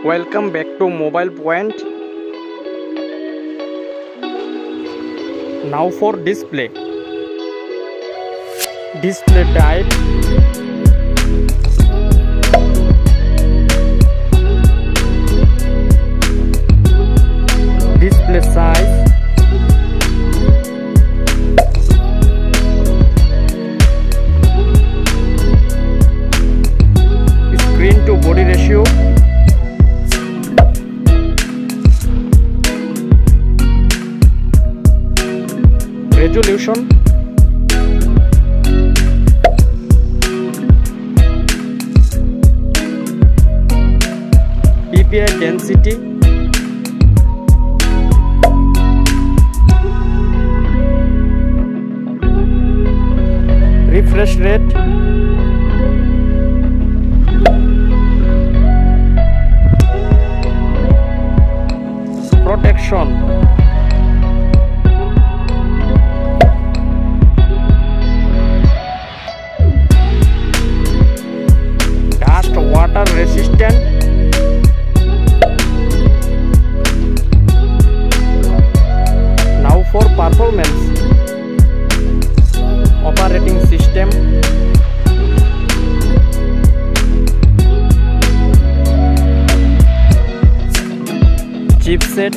Welcome back to Mobile Point. Now for display. Display type. Display size. Screen to body ratio. Resolution. PPI density. Refresh rate. Protection. Dust water resistant. Now for performance. Operating system. Chipset.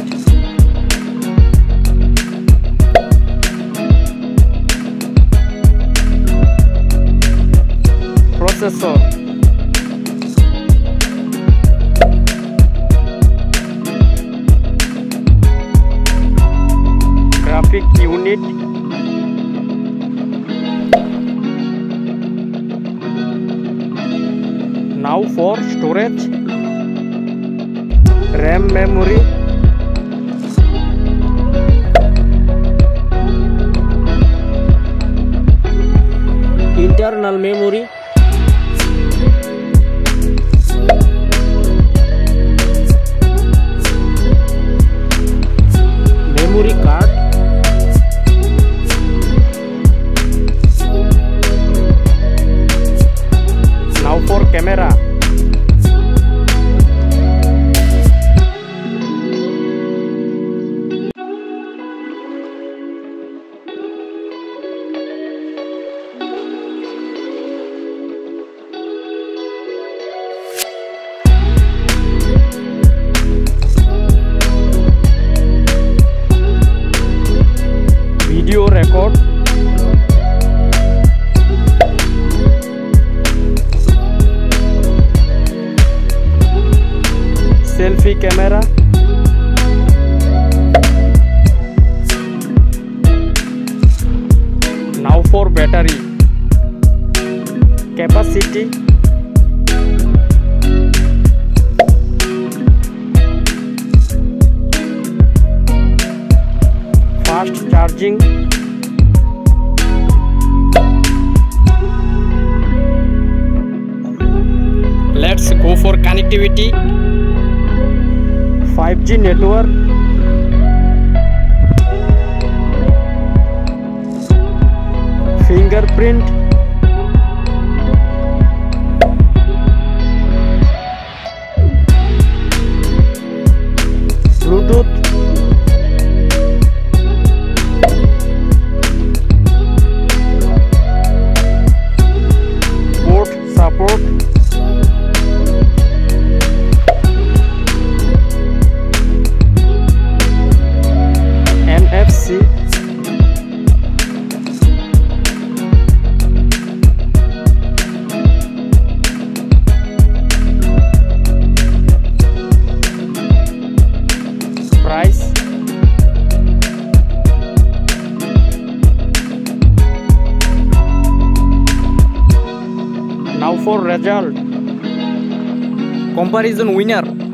Processor. Graphic unit. Now for storage. RAM memory. Internal memory. Memory card. Now for camera. Video record. Selfie camera. Now for battery capacity. Fast charging. Let's go for connectivity. 5G network. Fingerprint. Bluetooth. Port support. NFC. Price. Now for result. Comparison winner.